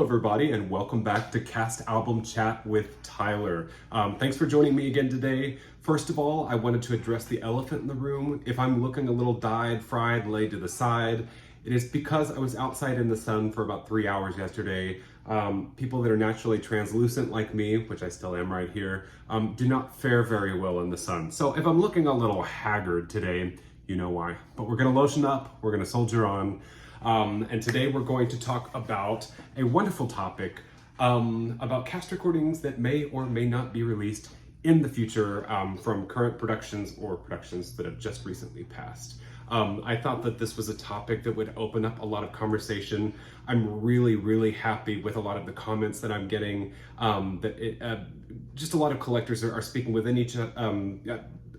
everybody, and welcome back to Cast Album Chat with Tyler. Thanks for joining me again today. First of all, I wanted to address the elephant in the room. If I'm looking a little dyed, fried, laid to the side, it is because I was outside in the sun for about 3 hours yesterday. People that are naturally translucent like me, which I still am right here, do not fare very well in the sun. So if I'm looking a little haggard today, you know why. But we're gonna lotion up, we're gonna soldier on. And today we're going to talk about a wonderful topic about cast recordings that may or may not be released in the future from current productions or productions that have just recently passed. I thought that this was a topic that would open up a lot of conversation. I'm really happy with a lot of the comments that I'm getting, just a lot of collectors are speaking within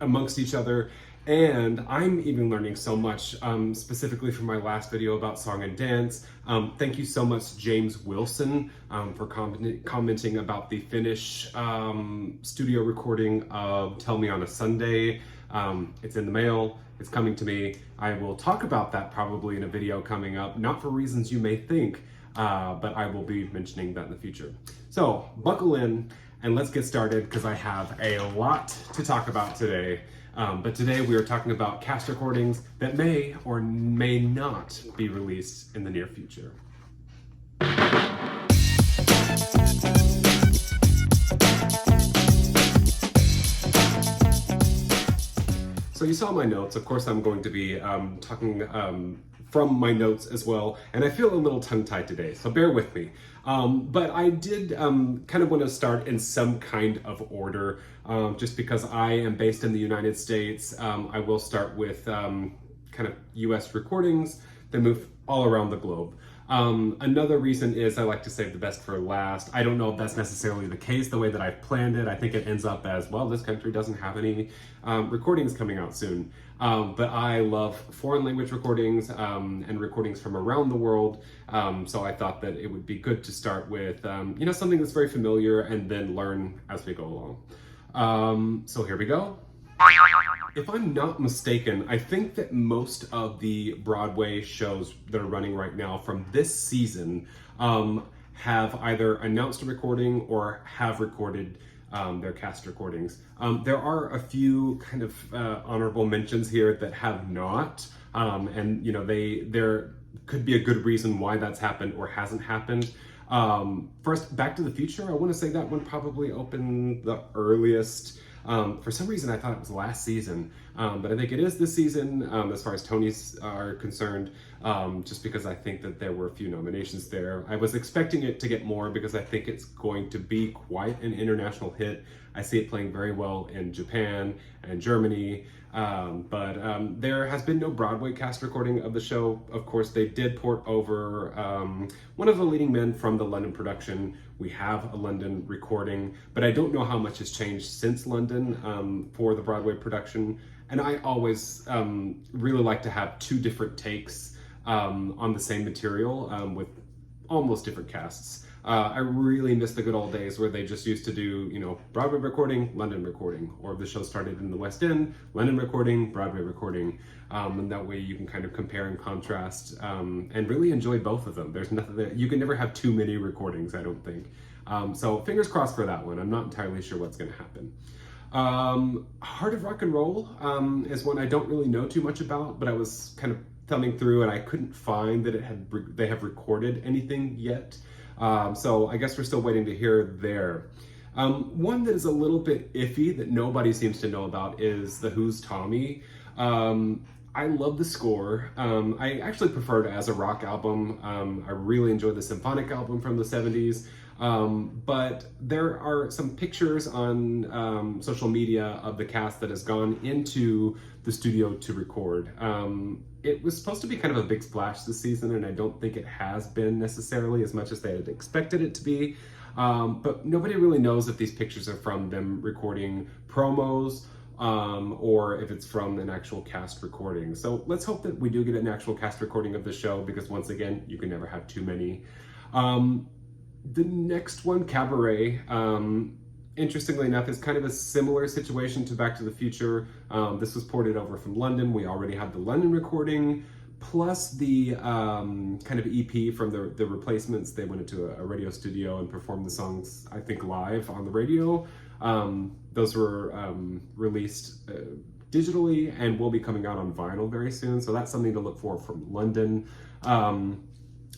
amongst each other. And I'm even learning so much, specifically from my last video about song and dance. Thank you so much, James Wilson, for commenting about the Finnish studio recording of Tell Me on a Sunday. It's in the mail, it's coming to me. I will talk about that probably in a video coming up, not for reasons you may think, but I will be mentioning that in the future. So buckle in and let's get started because I have a lot to talk about today. But today we are talking about cast recordings that may or may not be released in the near future. So you saw my notes. Of course, I'm going to be talking from my notes as well, and I feel a little tongue-tied today, so bear with me. But I did kind of want to start in some kind of order, just because I am based in the United States. I will start with kind of US recordings, then move all around the globe. Another reason is I like to save the best for last. I don't know if that's necessarily the case the way that I've planned it. I think it ends up as, well, this country doesn't have any recordings coming out soon. But I love foreign language recordings and recordings from around the world. So I thought that it would be good to start with, something that's very familiar and then learn as we go along. So here we go. If I'm not mistaken, I think that most of the Broadway shows that are running right now from this season have either announced a recording or have recorded their cast recordings. There are a few kind of honorable mentions here that have not, and there could be a good reason why that's happened or hasn't happened. First, Back to the Future, I want to say that one probably opened the earliest. For some reason I thought it was last season, but I think it is this season as far as Tonys are concerned, just because I think that there were a few nominations there. I was expecting it to get more because I think it's going to be quite an international hit. I see it playing very well in Japan and Germany, but there has been no Broadway cast recording of the show. Of course, they did port over one of the leading men from the London production. We have a London recording, but I don't know how much has changed since London for the Broadway production. And I always really like to have two different takes on the same material with almost different casts. I really miss the good old days where they just used to do, Broadway recording, London recording, or if the show started in the West End, London recording, Broadway recording, and that way you can kind of compare and contrast and really enjoy both of them. There's nothing that you can never have too many recordings, I don't think. So fingers crossed for that one. I'm not entirely sure what's going to happen. Heart of Rock and Roll is one I don't really know too much about, but I was kind of thumbing through and I couldn't find that they have recorded anything yet. So I guess we're still waiting to hear there. One that is a little bit iffy that nobody seems to know about is The Who's Tommy. I love the score. I actually prefer it as a rock album. I really enjoy the symphonic album from the 70s. But there are some pictures on social media of the cast that has gone into the studio to record. It was supposed to be kind of a big splash this season, and I don't think it has been necessarily as much as they had expected it to be. But nobody really knows if these pictures are from them recording promos or if it's from an actual cast recording. So let's hope that we do get an actual cast recording of the show, because once again, you can never have too many. The next one, Cabaret, interestingly enough, is kind of a similar situation to Back to the Future. This was ported over from London. We already have the London recording, plus the kind of EP from the Replacements. They went into a radio studio and performed the songs, I think, live on the radio. Those were released digitally and will be coming out on vinyl very soon, so that's something to look for from London.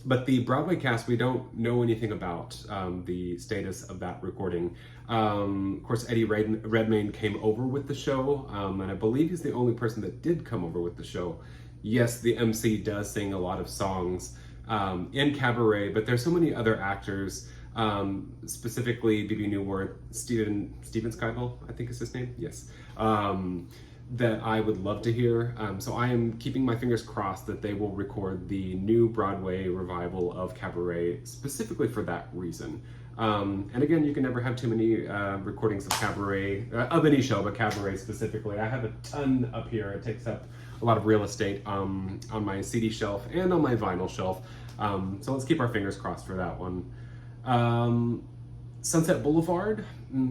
But the Broadway cast, we don't know anything about the status of that recording. Of course, Eddie Redmayne came over with the show, and I believe he's the only person that did come over with the show. Yes, the MC does sing a lot of songs in Cabaret, but there's so many other actors, specifically B.B. Newworth, Steven Skyville, I think is his name, yes, that I would love to hear. So I am keeping my fingers crossed that they will record the new Broadway revival of Cabaret specifically for that reason. And again, you can never have too many recordings of Cabaret, of any show, but Cabaret specifically. I have a ton up here. It takes up a lot of real estate on my CD shelf and on my vinyl shelf. So let's keep our fingers crossed for that one. Sunset Boulevard,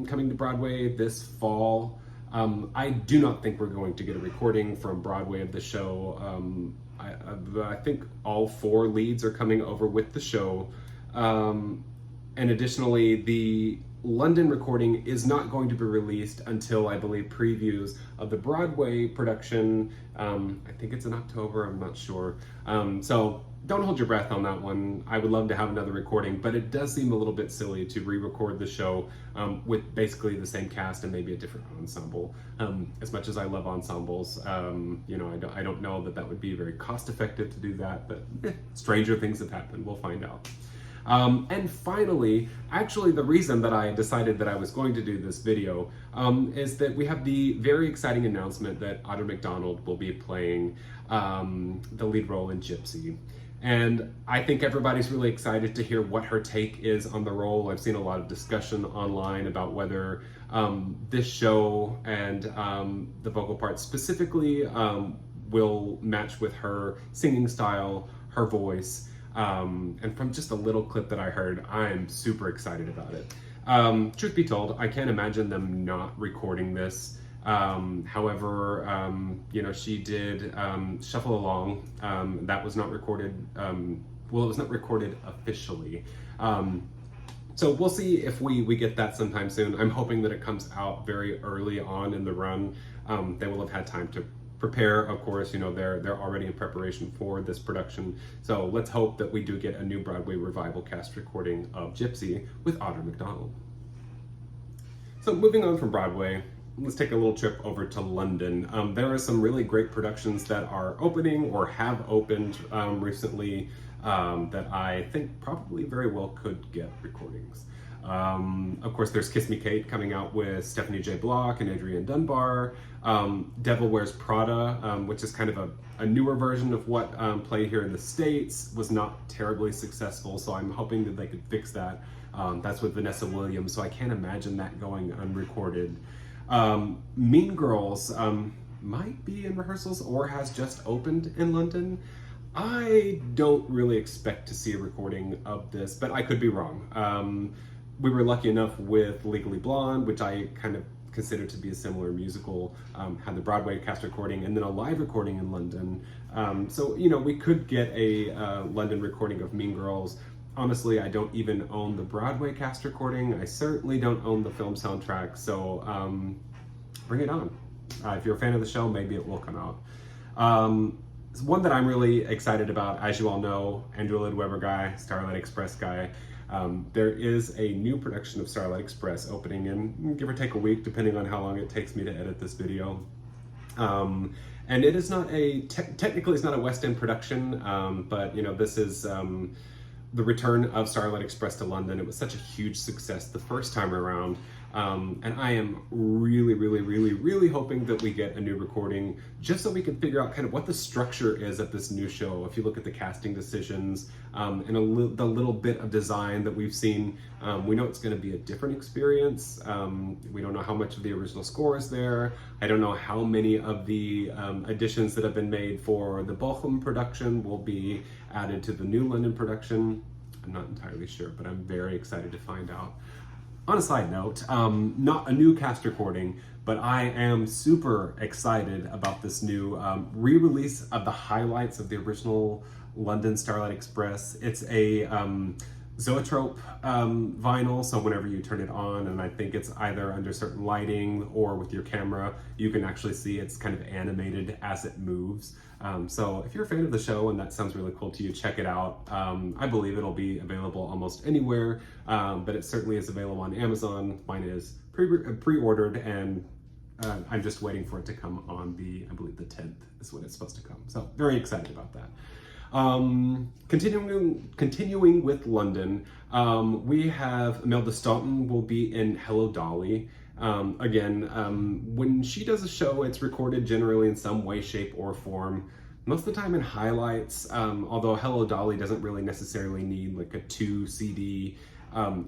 coming to Broadway this fall. I do not think we're going to get a recording from Broadway of the show. I think all 4 leads are coming over with the show. And additionally, the London recording is not going to be released until, I believe, previews of the Broadway production. I think it's in October, I'm not sure. So don't hold your breath on that one. I would love to have another recording, but it does seem a little bit silly to re-record the show with basically the same cast and maybe a different ensemble. As much as I love ensembles, you know, I don't know that would be very cost-effective to do that, but stranger things have happened. We'll find out. And finally, actually the reason that I decided that I was going to do this video is that we have the very exciting announcement that Audra McDonald will be playing the lead role in Gypsy. And I think everybody's really excited to hear what her take is on the role. I've seen a lot of discussion online about whether this show and the vocal parts specifically will match with her singing style, her voice. And from just a little clip that I heard, I'm super excited about it. Truth be told, I can't imagine them not recording this. However, you know, she did Shuffle Along. That was not recorded, well, it was not recorded officially. So we'll see if we get that sometime soon. I'm hoping that it comes out very early on in the run. They will have had time to prepare, of course. You know, they're already in preparation for this production. So let's hope that we do get a new Broadway revival cast recording of Gypsy with Audra McDonald. So moving on from Broadway, let's take a little trip over to London. There are some really great productions that are opening or have opened recently that I think probably very well could get recordings. Of course, there's Kiss Me Kate coming out with Stephanie J. Block and Adrienne Dunbar. Devil Wears Prada, which is kind of a newer version of what played here in the States, was not terribly successful, so I'm hoping that they could fix that. That's with Vanessa Williams, so I can't imagine that going unrecorded. Mean Girls might be in rehearsals or has just opened in London. I don't really expect to see a recording of this, but I could be wrong. We were lucky enough with Legally Blonde, which I kind of consider to be a similar musical, had the Broadway cast recording and then a live recording in London. So, you know, we could get a London recording of Mean Girls. Honestly, I don't even own the Broadway cast recording. I certainly don't own the film soundtrack, so bring it on. If you're a fan of the show, maybe it will come out. One that I'm really excited about, as you all know, Andrew Lloyd Webber guy, Starlight Express guy. There is a new production of Starlight Express opening in give or take a week, depending on how long it takes me to edit this video. And it is not technically it's not a West End production, but you know, this is the return of Starlight Express to London. It was such a huge success the first time around. And I am really hoping that we get a new recording just so we can figure out kind of what the structure is of this new show. If you look at the casting decisions and the little bit of design that we've seen, we know it's going to be a different experience. We don't know how much of the original score is there. I don't know how many of the additions that have been made for the Bochum production will be added to the new London production. I'm not entirely sure, but I'm very excited to find out. On a side note, not a new cast recording, but I am super excited about this new re-release of the highlights of the original London Starlight Express. It's a zoetrope vinyl, so whenever you turn it on, and I think it's either under certain lighting or with your camera, you can actually see it's kind of animated as it moves. So if you're a fan of the show and that sounds really cool to you, check it out. I believe it'll be available almost anywhere, but it certainly is available on Amazon. Mine is pre-ordered, and I'm just waiting for it to come on I believe the 10th is when it's supposed to come. So very excited about that. Continuing with London, we have Imelda Staunton will be in Hello Dolly. When she does a show, it's recorded generally in some way, shape, or form. Most of the time in highlights, although Hello Dolly doesn't really necessarily need like a 2 CD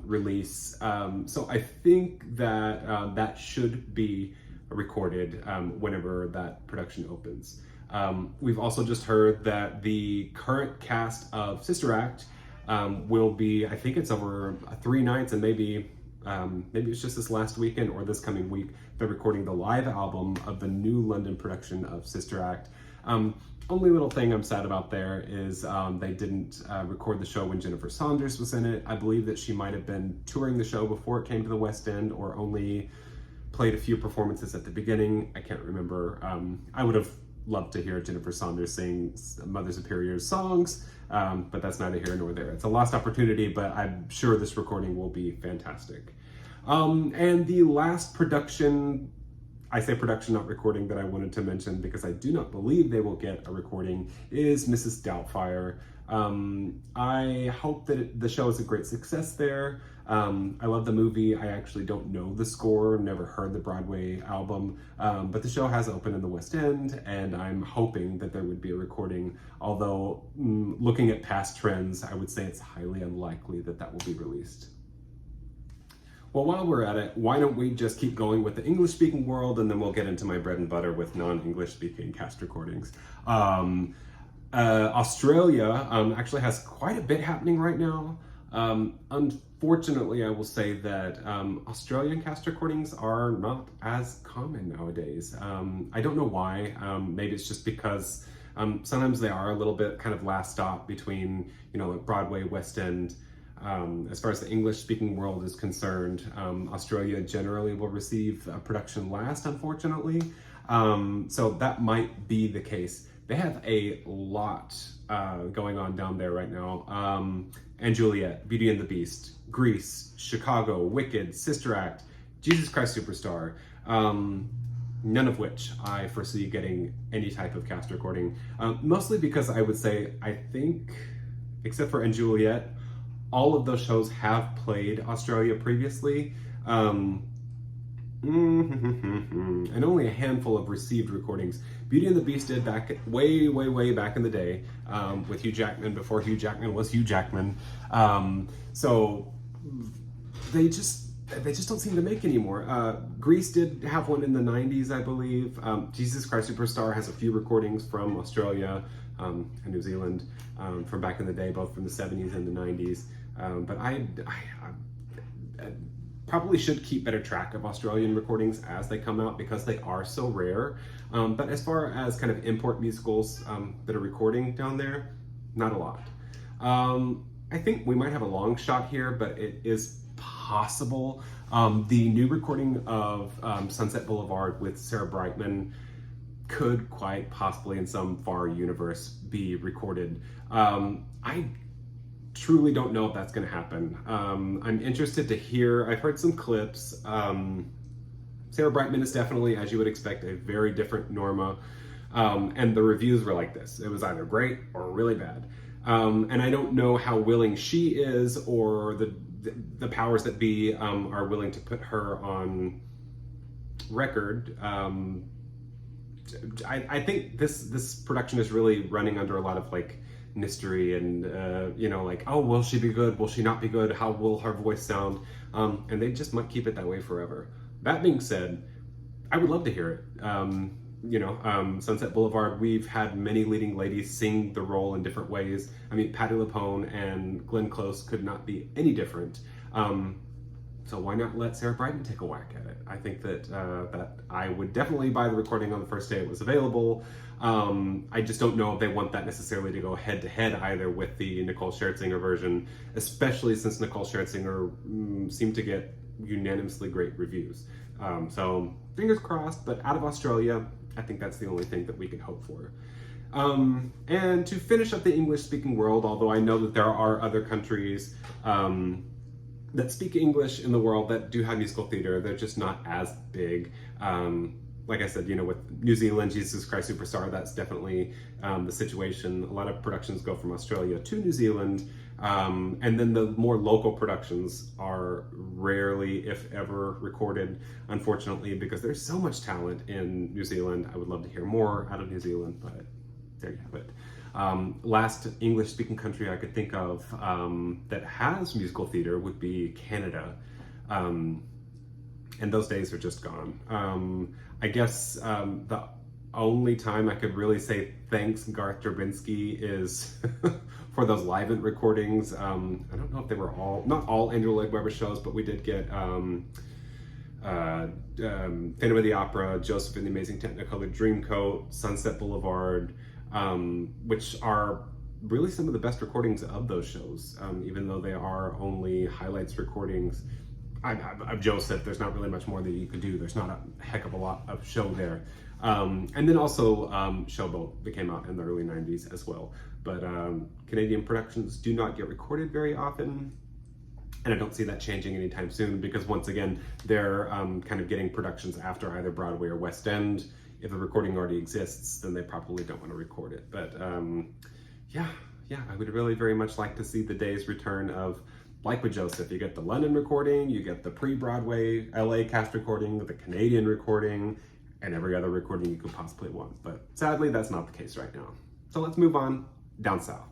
release. So I think that that should be recorded whenever that production opens. We've also just heard that the current cast of Sister Act will be, I think it's over 3 nights, and maybe it's just this last weekend or this coming week, they're recording the live album of the new London production of Sister Act. Only little thing I'm sad about there is they didn't record the show when Jennifer Saunders was in it. I believe that she might have been touring the show before it came to the West End, or only played a few performances at the beginning. I can't remember. I would have loved to hear Jennifer Saunders sing Mother Superior's songs, but that's neither here nor there. It's a lost opportunity, but I'm sure this recording will be fantastic. And the last production, I say production, not recording, that I wanted to mention, because I do not believe they will get a recording, is Mrs. Doubtfire. I hope that the show is a great success there. I love the movie. I actually don't know the score, never heard the Broadway album, but the show has opened in the West End, and I'm hoping that there would be a recording, although looking at past trends, I would say it's highly unlikely that that will be released. Well, while we're at it, why don't we just keep going with the English-speaking world, and then we'll get into my bread and butter with non-English-speaking cast recordings. Australia actually has quite a bit happening right now. Unfortunately, I will say that Australian cast recordings are not as common nowadays. I don't know why. Maybe it's just because sometimes they are a little bit kind of last stop between, like Broadway, West End. As far as the English-speaking world is concerned, Australia generally will receive a production last, unfortunately. So that might be the case. They have a lot going on down there right now. And Juliet, Beauty and the Beast, Grease, Chicago, Wicked, Sister Act, Jesus Christ Superstar, none of which I foresee getting any type of cast recording. Mostly because I would say, I think, except for And Juliet, all of those shows have played Australia previously. And only a handful of received recordings. Beauty and the Beast did back way back in the day with Hugh Jackman, before Hugh Jackman was Hugh Jackman. So they just don't seem to make anymore. Grease did have one in the 90s, I believe. Jesus Christ Superstar has a few recordings from Australia and New Zealand from back in the day, both from the 70s and the 90s. But I probably should keep better track of Australian recordings as they come out, because they are so rare. But as far as kind of import musicals that are recording down there, not a lot. I think we might have a long shot here, but it is possible. The new recording of Sunset Boulevard with Sarah Brightman could quite possibly, in some far universe, be recorded. I truly don't know if that's going to happen. I'm interested to hear. I've heard some clips. Sarah Brightman is definitely, as you would expect, a very different Norma. And the reviews were like this. It was either great or really bad. And I don't know how willing she is, or the powers that be are willing to put her on record. I think this production is really running under a lot of mystery and like, oh, will she be good, will she not be good, how will her voice sound, and they just might keep it that way forever. That being said, I would love to hear it. Sunset Boulevard, we've had many leading ladies sing the role in different ways. I mean, Patti LuPone and Glenn Close could not be any different. So why not let Sarah Brightman take a whack at it? I think that that I would definitely buy the recording on the first day it was available. I just don't know if they want that necessarily to go head to head either with the Nicole Scherzinger version, especially since Nicole Scherzinger seemed to get unanimously great reviews. So fingers crossed, but out of Australia, I think that's the only thing that we can hope for. And to finish up the English-speaking world, although I know that there are other countries that speak English in the world that do have musical theater, they're just not as big. Like I said, you know, with New Zealand, Jesus Christ Superstar, that's definitely the situation. A lot of productions go from Australia to New Zealand, and then the more local productions are rarely, if ever, recorded, unfortunately, because there's so much talent in New Zealand. I would love to hear more out of New Zealand, but there you have it. Last English-speaking country I could think of that has musical theater would be Canada. And those days are just gone. I guess the only time I could really say thanks Garth Drabinsky is for those live-in recordings. I don't know if they were not all Andrew Lloyd Webber shows, but we did get Phantom of the Opera, Joseph and the Amazing Technicolor Dreamcoat, Sunset Boulevard, which are really some of the best recordings of those shows, even though they are only highlights recordings. Of Joseph, there's not really much more that you could do. There's not a heck of a lot of show there. And then also Showboat that came out in the early 90s as well. But Canadian productions do not get recorded very often. And I don't see that changing anytime soon because once again, they're kind of getting productions after either Broadway or West End. If the recording already exists, then they probably don't want to record it. But yeah, I would really very much like to see the days return of, like with Joseph, you get the London recording, you get the pre-Broadway LA cast recording, the Canadian recording, and every other recording you could possibly want. But sadly, that's not the case right now. So let's move on down south.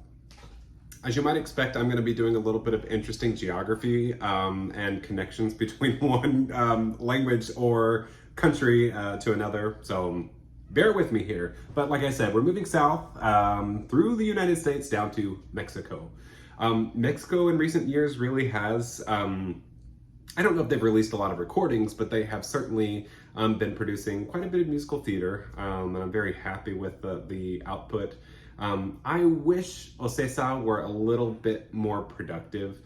As you might expect, I'm going to be doing a little bit of interesting geography and connections between one language or country to another. So bear with me here. But like I said, we're moving south through the United States down to Mexico. Mexico in recent years really has, I don't know if they've released a lot of recordings, but they have certainly been producing quite a bit of musical theater, and I'm very happy with the output. I wish Ocesa were a little bit more productive.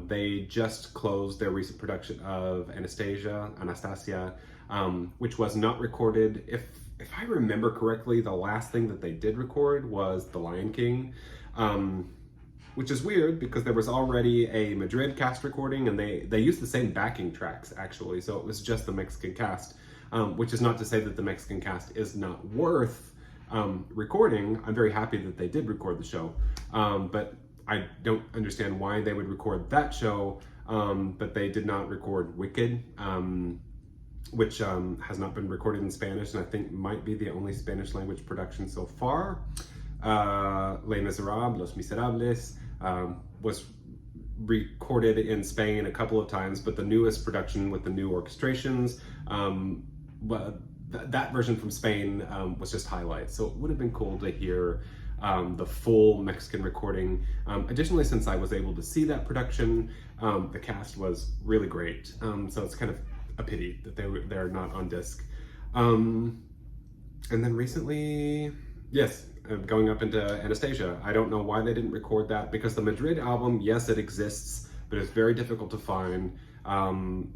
They just closed their recent production of Anastasia, which was not recorded. If I remember correctly, the last thing that they did record was The Lion King. Which is weird because there was already a Madrid cast recording and they used the same backing tracks actually, so it was just the Mexican cast, which is not to say that the Mexican cast is not worth recording. I'm very happy that they did record the show, but I don't understand why they would record that show, but they did not record Wicked, which has not been recorded in Spanish and I think might be the only Spanish language production so far. Les Miserables, Los Miserables, was recorded in Spain a couple of times, but the newest production with the new orchestrations, that version from Spain was just highlights. So it would have been cool to hear the full Mexican recording. Additionally, since I was able to see that production, the cast was really great. So it's kind of a pity that they're not on disc. And then recently, yes, going up into Anastasia. I don't know why they didn't record that because the Madrid album, yes, it exists, but it's very difficult to find.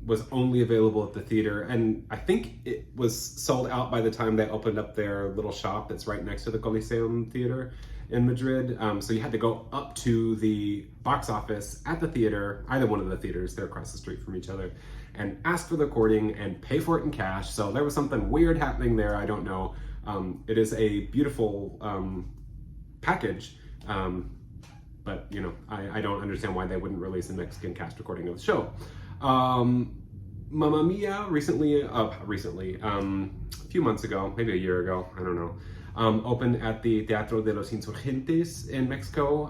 Was only available at the theater, and I think it was sold out by the time they opened up their little shop that's right next to the Coliseum Theater in Madrid. So you had to go up to the box office at the theater, either one of the theaters, they're across the street from each other, and ask for the recording and pay for it in cash. So there was something weird happening there, I don't know. It is a beautiful package, but you know, I don't understand why they wouldn't release a Mexican cast recording of the show. Mamma Mia recently, a few months ago, maybe a year ago, I don't know, opened at the Teatro de los Insurgentes in Mexico,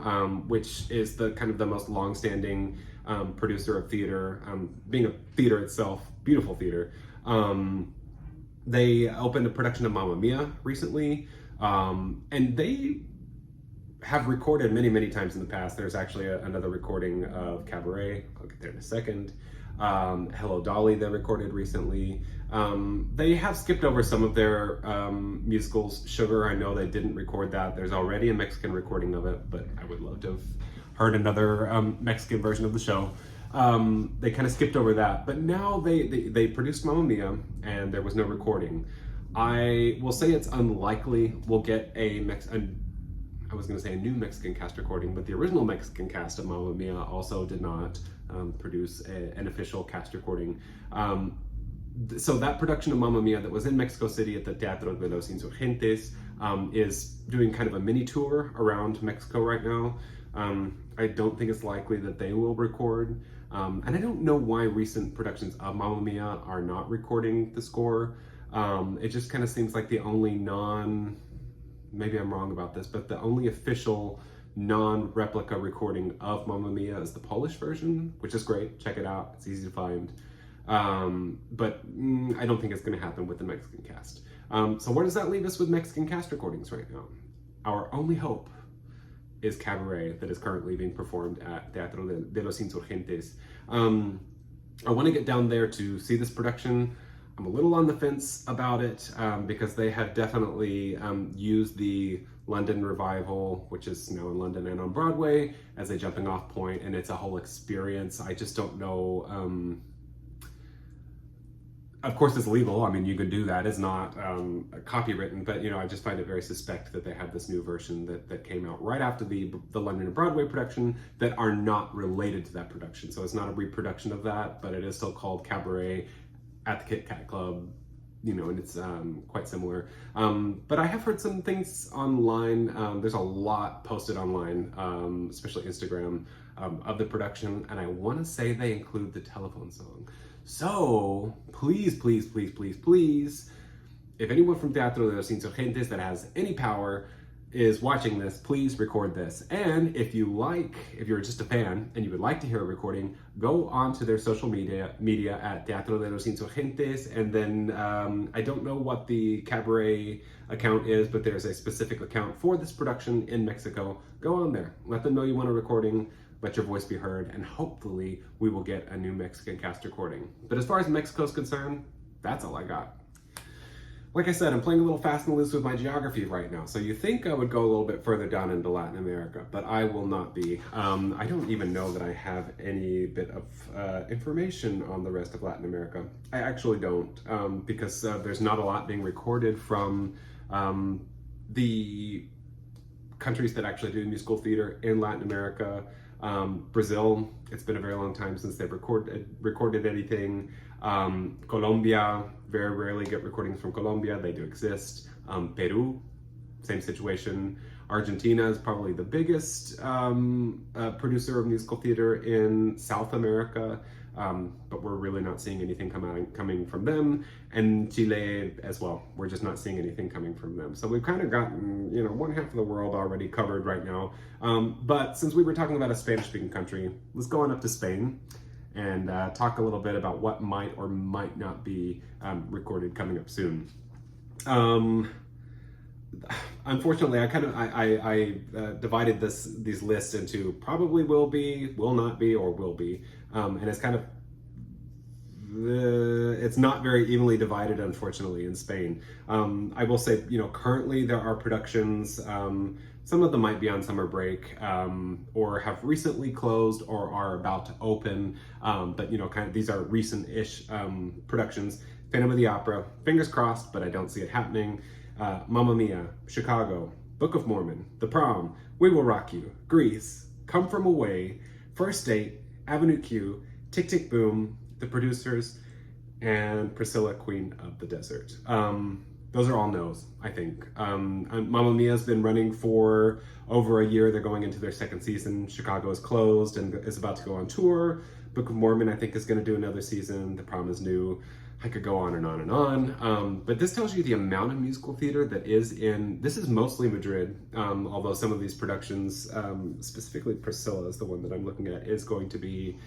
which is the kind of the most long-standing producer of theater, being a theater itself, beautiful theater. They opened a production of Mamma Mia recently, and they have recorded many, many times in the past. There's actually another recording of Cabaret. I'll get there in a second. Hello Dolly they recorded recently. They have skipped over some of their musicals. Sugar, I know they didn't record that. There's already a Mexican recording of it, but I would love to have heard another Mexican version of the show. They kind of skipped over that, but now they produced Mamma Mia, and there was no recording. I will say it's unlikely we'll get I was going to say a new Mexican cast recording, but the original Mexican cast of Mamma Mia also did not produce an official cast recording. So that production of Mamma Mia that was in Mexico City at the Teatro de los Insurgentes is doing kind of a mini tour around Mexico right now. I don't think it's likely that they will record. And I don't know why recent productions of Mamma Mia are not recording the score. It just kind of seems like the only maybe I'm wrong about this, but the only official non-replica recording of Mamma Mia is the Polish version, which is great. Check it out. It's easy to find. But I don't think it's going to happen with the Mexican cast. So where does that leave us with Mexican cast recordings right now? Our only hope is Cabaret, that is currently being performed at Teatro de los Insurgentes. I want to get down there to see this production. I'm a little on the fence about it because they have definitely used the London revival, which is now in London and on Broadway, as a jumping off point, and it's a whole experience. I just don't know. Of course, it's legal. I mean, you could do that. It's not copywritten, but I just find it very suspect that they have this new version that came out right after the London and Broadway production that are not related to that production. So it's not a reproduction of that, but it is still called Cabaret at the Kit Kat Club, and it's quite similar. But I have heard some things online. There's a lot posted online, especially Instagram, of the production, and I want to say they include the telephone song. So please, please, please, please, please, if anyone from Teatro de los Insurgentes that has any power is watching this, please record this. And if you're just a fan and you would like to hear a recording, go on to their social media at Teatro de los Insurgentes, and then I don't know what the Cabaret account is, but there's a specific account for this production in Mexico. Go on there, let them know you want a recording, let your voice be heard, and hopefully we will get a new Mexican cast recording. But as far as Mexico's concerned, that's all I got. Like I said, I'm playing a little fast and loose with my geography right now. So you think I would go a little bit further down into Latin America, but I will not be. I don't even know that I have any bit of information on the rest of Latin America. I actually don't, because there's not a lot being recorded from the countries that actually do musical theater in Latin America. Brazil, it's been a very long time since they've recorded anything. Colombia, very rarely get recordings from Colombia. They do exist. Peru, same situation. Argentina is probably the biggest producer of musical theater in South America, but we're really not seeing anything coming from them. And Chile as well. We're just not seeing anything coming from them. So we've kind of gotten, one half of the world already covered right now. But since we were talking about a Spanish-speaking country, let's go on up to Spain and talk a little bit about what might or might not be recorded coming up soon. Unfortunately, I divided these lists into probably will be, will not be, or will be, and it's kind of it's not very evenly divided, unfortunately, in Spain. I will say, currently there are productions. Some of them might be on summer break, or have recently closed, or are about to open. But kind of these are recent-ish productions. Phantom of the Opera, fingers crossed, but I don't see it happening. Mamma Mia, Chicago, Book of Mormon, The Prom, We Will Rock You, Grease, Come From Away, First Date, Avenue Q, Tick Tick Boom, The Producers, and Priscilla, Queen of the Desert. Those are all no's, I think. Mamma Mia's been running for over a year. They're going into their second season. Chicago is closed and is about to go on tour. Book of Mormon, I think, is going to do another season. The Prom is new. I could go on and on and on. But this tells you the amount of musical theater that is in, this is mostly Madrid, although some of these productions, specifically Priscilla is the one that I'm looking at, is going to be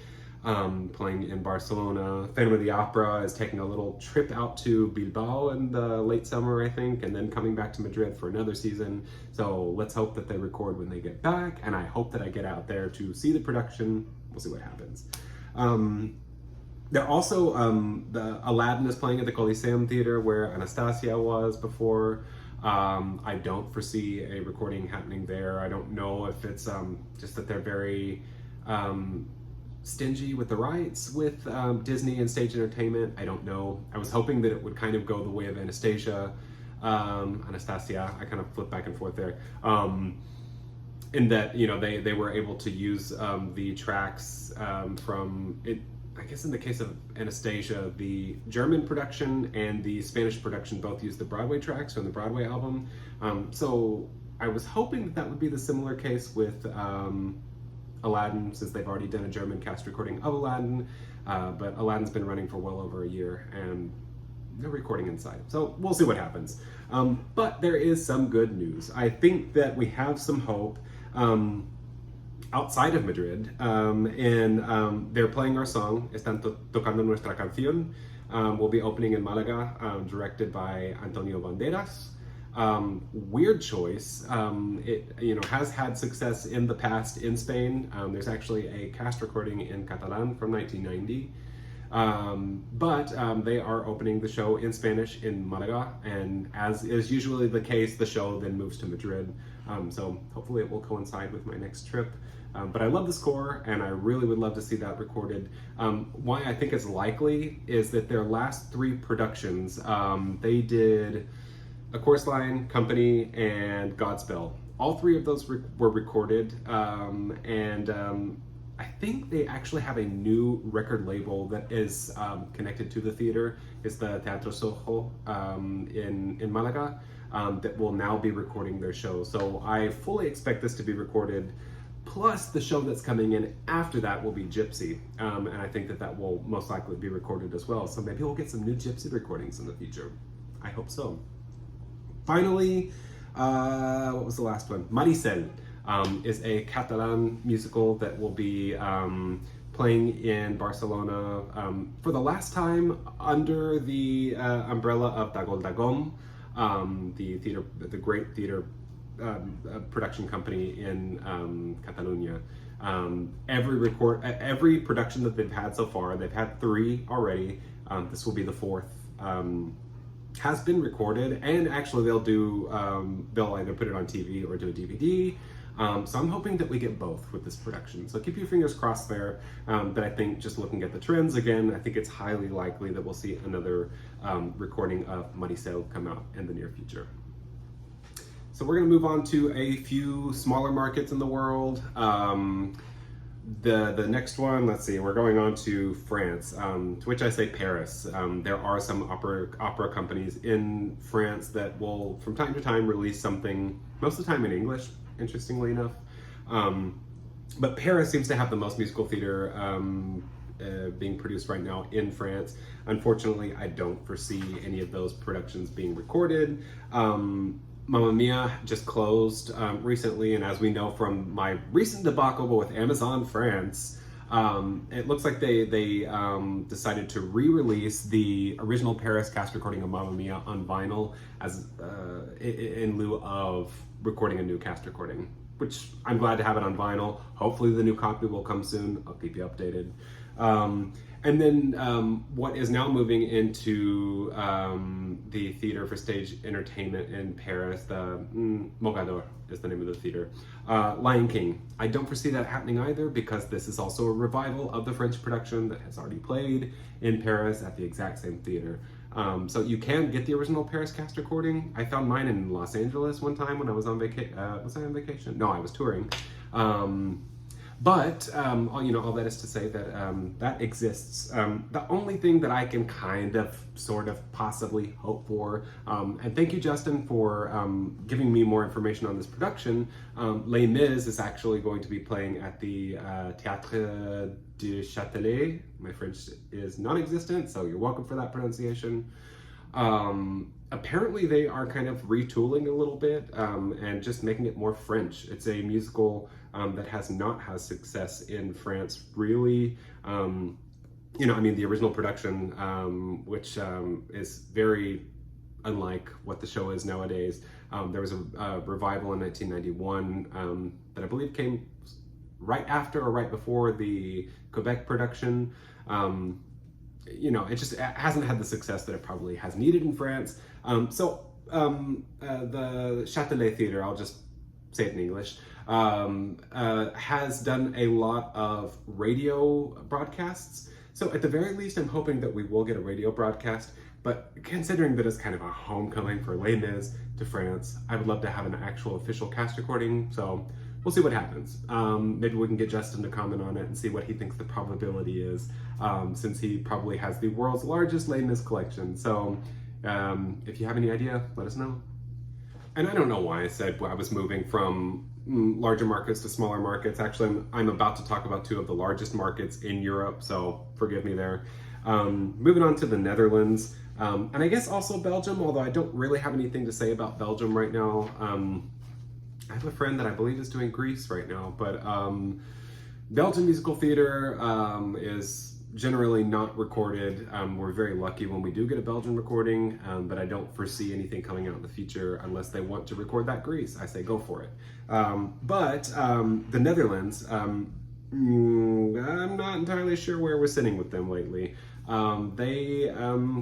playing in Barcelona. Phantom of the Opera is taking a little trip out to Bilbao in the late summer, I think, and then coming back to Madrid for another season. So let's hope that they record when they get back, and I hope that I get out there to see the production. We'll see what happens. They're also, the Aladdin is playing at the Coliseum Theater where Anastasia was before. I don't foresee a recording happening there. I don't know if it's just that they're very stingy with the rights with Disney and Stage Entertainment. I don't know. I was hoping that it would kind of go the way of Anastasia. Anastasia, I kind of flip back and forth there. In that, you know, they were able to use the tracks from it. I guess in the case of Anastasia, the German production and the Spanish production both used the Broadway tracks from the Broadway album. So I was hoping that would be the similar case with Aladdin, since they've already done a German cast recording of Aladdin. But Aladdin's been running for well over a year and no recording inside. So we'll see what happens. But there is some good news. I think that we have some hope. Outside of Madrid, and they're playing our song, Están tocando nuestra canción. We'll be opening in Malaga, directed by Antonio Banderas. Weird choice. It has had success in the past in Spain. There's actually a cast recording in Catalan from 1990. But they are opening the show in Spanish in Malaga, and as is usually the case, the show then moves to Madrid. So hopefully it will coincide with my next trip. But I love the score, and I really would love to see that recorded. Why I think it's likely is that their last three productions, they did A Chorus Line, Company, and Godspell. All three of those were recorded, and I think they actually have a new record label that is connected to the theater. It's the Teatro Soho in Malaga that will now be recording their show. So I fully expect this to be recorded. Plus, the show that's coming in after that will be Gypsy, and I think that will most likely be recorded as well. So maybe we'll get some new Gypsy recordings in the future. I hope so. Finally, what was the last one? Maricel is a Catalan musical that will be playing in Barcelona for the last time under the umbrella of Dagol Dagom, the great theater production company in Catalonia. Every production that they've had so far, they've had 3 already. This will be the 4th. Has been recorded, and actually they'll either put it on TV or do a DVD. So I'm hoping that we get both with this production. So keep your fingers crossed there. But I think just looking at the trends again, I think it's highly likely that we'll see another recording of Maricel come out in the near future. So we're going to move on to a few smaller markets in the world. The next one, let's see, we're going on to France, to which I say Paris. There are some opera companies in France that will, from time to time, release something, most of the time in English, interestingly enough. But Paris seems to have the most musical theater being produced right now in France. Unfortunately, I don't foresee any of those productions being recorded. Mamma Mia just closed recently, and as we know from my recent debacle with Amazon France, it looks like they decided to re-release the original Paris cast recording of Mamma Mia on vinyl as in lieu of recording a new cast recording, which I'm glad to have it on vinyl. Hopefully the new copy will come soon. I'll keep you updated. And then what is now moving into the Theater for Stage Entertainment in Paris, the Mogador is the name of the theater. Lion King. I don't foresee that happening either, because this is also a revival of the French production that has already played in Paris at the exact same theater. So you can get the original Paris cast recording. I found mine in Los Angeles one time when I was on vacation. Was I on vacation? No, I was touring. But all that is to say that that exists. The only thing that I can sort of, possibly hope for, and thank you, Justin, for giving me more information on this production. Les Mis is actually going to be playing at the Théâtre du Châtelet. My French is non-existent, so you're welcome for that pronunciation. Apparently they are kind of retooling a little bit and just making it more French. It's a musical that has not had success in France, really. The original production, which is very unlike what the show is nowadays. There was a revival in 1991 that I believe came right after or right before the Quebec production. it just hasn't had the success that it probably has needed in France. The Châtelet Theater, I'll just say it in English, has done a lot of radio broadcasts. So at the very least, I'm hoping that we will get a radio broadcast. But considering that it's kind of a homecoming for Les Mis to France, I would love to have an actual official cast recording. So we'll see what happens. Maybe we can get Justin to comment on it and see what he thinks the probability is, since he probably has the world's largest Les Mis collection. So if you have any idea, let us know. And I don't know why I said I was moving from larger markets to smaller markets. Actually, I'm about to talk about two of the largest markets in Europe, so forgive me there. Moving on to the Netherlands, and I guess also Belgium, although I don't really have anything to say about Belgium right now. I have a friend that I believe is doing Greece right now, but Belgian musical theater is generally not recorded. We're very lucky when we do get a Belgian recording, but I don't foresee anything coming out in the future unless they want to record that Greece. I say go for it. But the Netherlands, I'm not entirely sure where we're sitting with them lately. They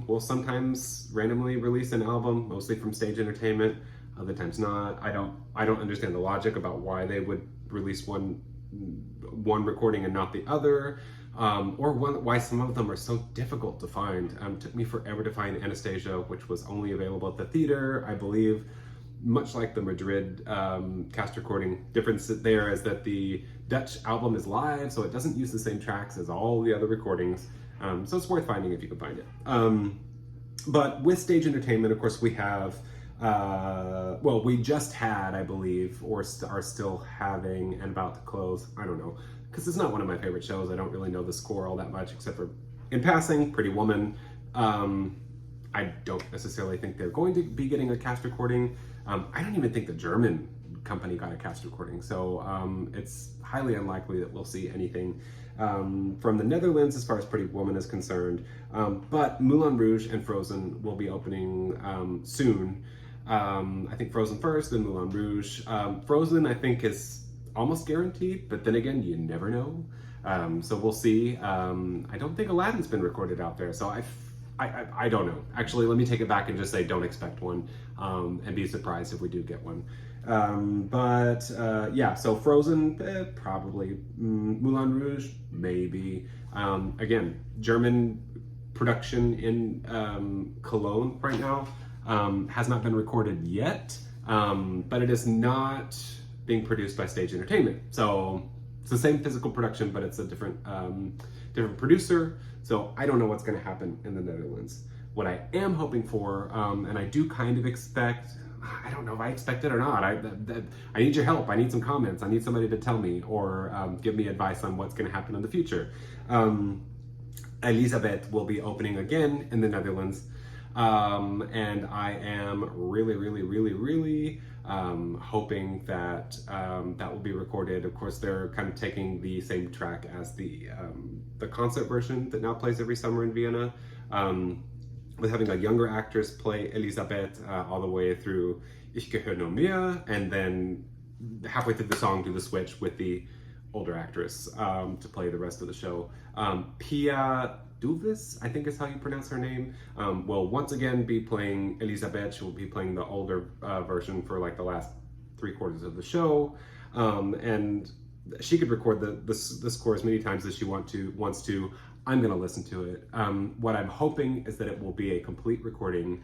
will sometimes randomly release an album, mostly from Stage Entertainment, other times not. I don't understand the logic about why they would release one recording and not the other. Or why some of them are so difficult to find. It took me forever to find Anastasia, which was only available at the theater, I believe. Much like the Madrid cast recording, difference there is that the Dutch album is live, so it doesn't use the same tracks as all the other recordings. So it's worth finding if you can find it. But with Stage Entertainment, of course, we have, we just had, I believe, or are still having and about to close, I don't know, because it's not one of my favorite shows. I don't really know the score all that much, except for in passing, Pretty Woman. I don't necessarily think they're going to be getting a cast recording. I don't even think the German company got a cast recording, so it's highly unlikely that we'll see anything from the Netherlands as far as Pretty Woman is concerned. But Moulin Rouge and Frozen will be opening soon. I think Frozen first, then Moulin Rouge. Frozen, I think, is almost guaranteed, but then again, you never know. So we'll see. I don't think Aladdin's been recorded out there, so I don't know. Actually, let me take it back and just say don't expect one, and be surprised if we do get one. Yeah, so Frozen, probably. Moulin Rouge, maybe. Again, German production in Cologne right now has not been recorded yet, but it is not being produced by Stage Entertainment. So it's the same physical production, but it's a different producer. So I don't know what's going to happen in the Netherlands. What I am hoping for, and I do kind of expect, I don't know if I expect it or not. I need your help. I need some comments. I need somebody to tell me or give me advice on what's going to happen in the future. Elisabeth will be opening again in the Netherlands. And I am really hoping that that will be recorded. Of course, they're kind of taking the same track as the concert version that now plays every summer in Vienna, with having a younger actress play Elisabeth all the way through Ich gehöre nur mir, and then halfway through the song do the switch with the older actress to play the rest of the show. Pia Duvis, I think is how you pronounce her name, will once again be playing Elisabeth. She will be playing the older version for like the last 3/4 of the show, and she could record the score as many times as she wants to. I'm gonna listen to it. What I'm hoping is that it will be a complete recording,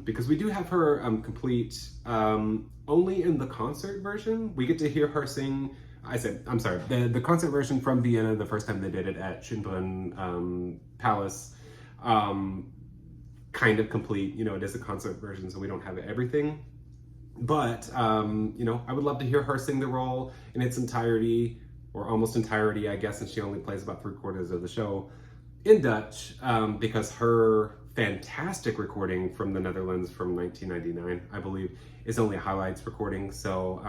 because we do have her complete only in the concert version. We get to hear her sing. I'm sorry, the concert version from Vienna, the first time they did it at Schönbrunn Palace, kind of complete. It is a concert version, so we don't have everything. But, I would love to hear her sing the role in its entirety, or almost entirety, I guess, since she only plays about 3/4 of the show, in Dutch, because her fantastic recording from the Netherlands from 1999, I believe, is only a highlights recording. So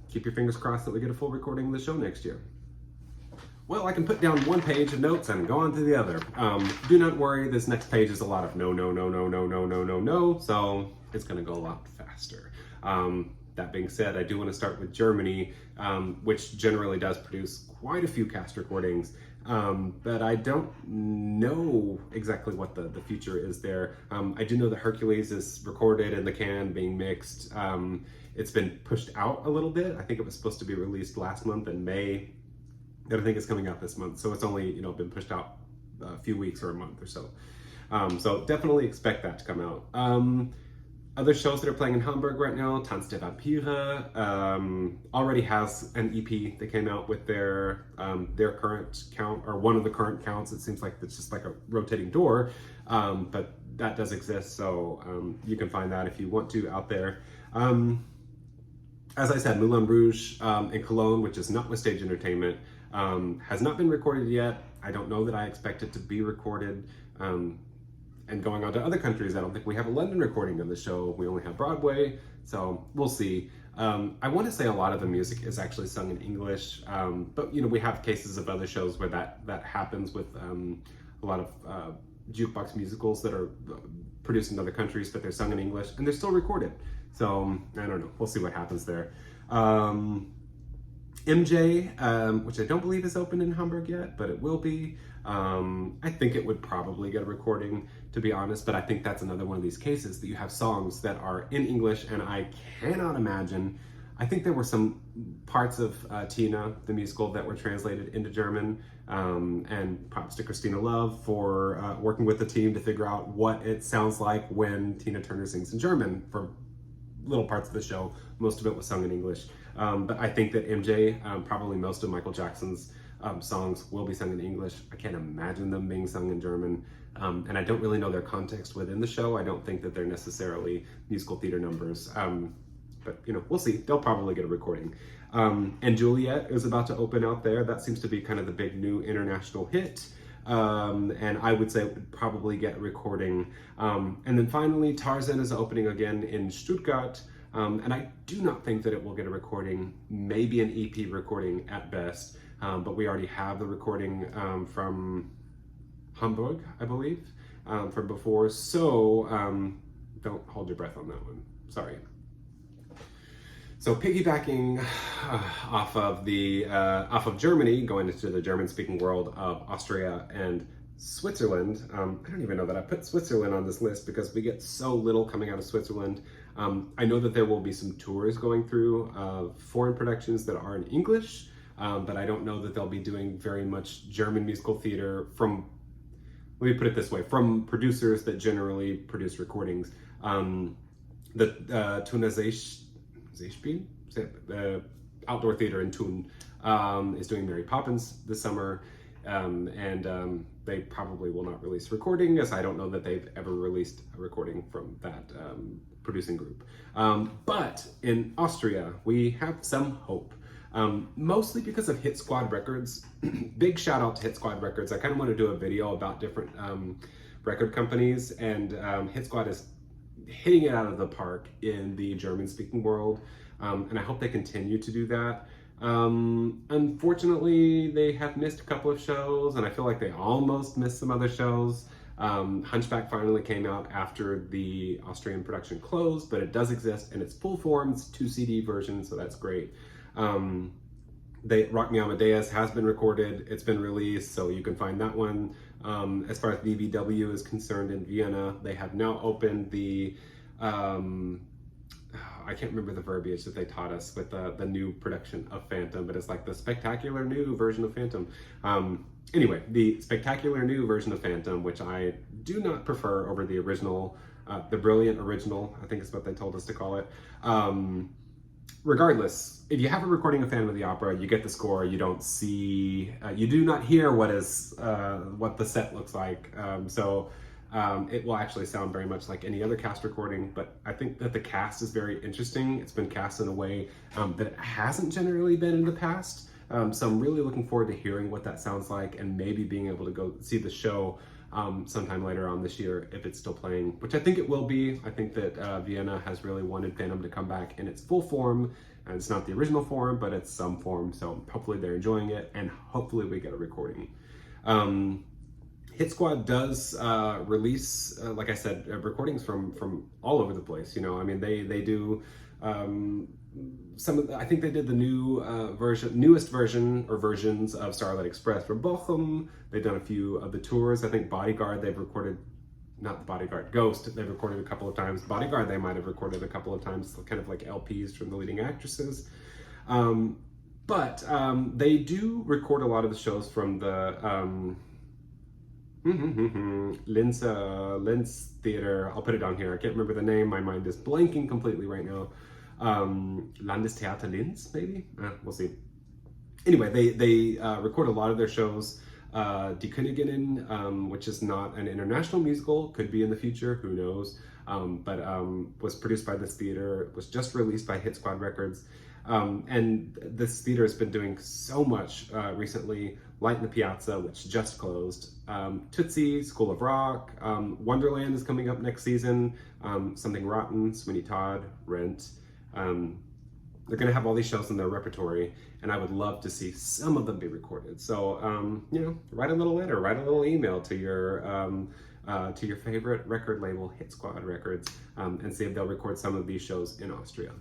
keep your fingers crossed that we get a full recording of the show next year. Well, I can put down one page of notes and go on to the other. Do not worry, this next page is a lot of no, so it's gonna go a lot faster. That being said, I do want to start with Germany, which generally does produce quite a few cast recordings. but I don't know exactly what the future is there. I do know that Hercules is recorded in the can, being mixed. It's been pushed out a little bit. I think it was supposed to be released last month in May, and I think it's coming out this month. So it's only, been pushed out a few weeks or a month or so. So definitely expect that to come out. Other shows that are playing in Hamburg right now, Tanz der Vampire, already has an EP that came out with their current count, or one of the current counts. It seems like it's just like a rotating door, but that does exist, so you can find that if you want to out there. As I said, Moulin Rouge in Cologne, which is not with Stage Entertainment, has not been recorded yet. I don't know that I expect it to be recorded. And going on to other countries, I don't think we have a London recording of the show. We only have Broadway, so we'll see. I want to say a lot of the music is actually sung in English, but we have cases of other shows where that happens with a lot of jukebox musicals that are produced in other countries, but they're sung in English and they're still recorded. So I don't know. We'll see what happens there. MJ, which I don't believe is open in Hamburg yet, but it will be. I think it would probably get a recording, to be honest, but I think that's another one of these cases that you have songs that are in English, and I cannot imagine. I think there were some parts of Tina, the musical, that were translated into German, and props to Christina Love for working with the team to figure out what it sounds like when Tina Turner sings in German for little parts of the show. Most of it was sung in English. But I think that MJ, probably most of Michael Jackson's songs will be sung in English. I can't imagine them being sung in German. And I don't really know their context within the show. I don't think that they're necessarily musical theater numbers. But we'll see. They'll probably get a recording. And Juliet is about to open out there. That seems to be kind of the big new international hit. And I would say it would probably get a recording. And then finally, Tarzan is opening again in Stuttgart. And I do not think that it will get a recording, maybe an EP recording at best. But we already have the recording from Hamburg, I believe, from before. So don't hold your breath on that one. Sorry. So piggybacking off of Germany, going into the German-speaking world of Austria and Switzerland. I don't even know that I put Switzerland on this list because we get so little coming out of Switzerland. I know that there will be some tours going through of foreign productions that are in English, but I don't know that they'll be doing very much German musical theater from, let me put it this way, from producers that generally produce recordings. The Thuner Seespiel, outdoor theater in Thun, is doing Mary Poppins this summer, and they probably will not release recording, as I don't know that they've ever released a recording from that producing group. But in Austria, we have some hope, mostly because of Hit Squad Records. Big shout out to Hit Squad Records. I kind of want to do a video about different record companies, and Hit Squad is hitting it out of the park in the German-speaking world, and I hope they continue to do that. Unfortunately, they have missed a couple of shows, and I feel like they almost missed some other shows. Hunchback finally came out after the Austrian production closed, but it does exist in its full form. It's 2 CD version, so that's great. Rock Me Amadeus has been recorded, it's been released, so you can find that one. As far as BBW is concerned in Vienna, they have now opened the, I can't remember the verbiage that they taught us with the new production of Phantom, but it's like the spectacular new version of Phantom. Anyway, the spectacular new version of Phantom, which I do not prefer over the original, the brilliant original, I think is what they told us to call it. Regardless, if you have a recording of Phantom of the Opera, you get the score, you don't see, you do not hear what the set looks like. It will actually sound very much like any other cast recording, but I think that the cast is very interesting. It's been cast in a way that it hasn't generally been in the past. So I'm really looking forward to hearing what that sounds like and maybe being able to go see the show sometime later on this year if it's still playing, which I think it will be. I think that Vienna has really wanted Phantom to come back in its full form, and it's not the original form, but it's some form, so hopefully they're enjoying it, and hopefully we get a recording. Hit Squad does release, like I said, recordings from all over the place. You know, I mean, they do some of I think they did the newest version or versions of Starlight Express for Bochum. They've done a few of the tours. I think Bodyguard they've recorded, not the Bodyguard, Ghost they've recorded a couple of times. Bodyguard they might have recorded a couple of times, kind of like LPs from the leading actresses. But they do record a lot of the shows from the Linz Theater. I'll put it down here. I can't remember the name. My mind is blanking completely right now. Landestheater Linz, maybe? We'll see. Anyway, they record a lot of their shows. Die Königin, which is not an international musical, could be in the future, who knows, but was produced by this theater, was just released by Hit Squad Records. And this theater has been doing so much recently. Light in the Piazza, which just closed. Tootsie, School of Rock. Wonderland is coming up next season. Something Rotten, Sweeney Todd, Rent. They're going to have all these shows in their repertory, and I would love to see some of them be recorded. So, you know, write a little letter, write a little email to your favorite record label, Hit Squad Records, and see if they'll record some of these shows in Austria.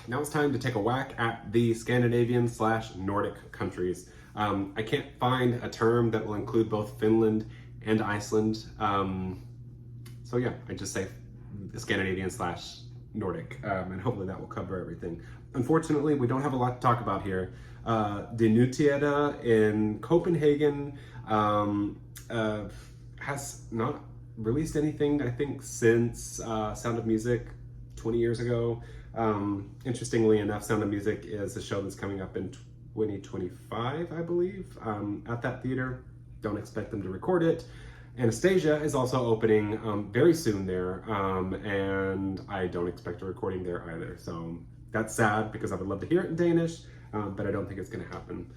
Now it's time to take a whack at the Scandinavian/Nordic countries. I can't find a term that will include both Finland and Iceland. So yeah, I just say Scandinavian/Nordic, and hopefully that will cover everything. Unfortunately, we don't have a lot to talk about here. De Nutieta in Copenhagen has not released anything, I think, since Sound of Music 20 years ago. Interestingly enough, Sound of Music is a show that's coming up in 2025, I believe, at that theater. Don't expect them to record it. Anastasia is also opening very soon there, and I don't expect a recording there either. So that's sad because I would love to hear it in Danish, but I don't think it's going to happen.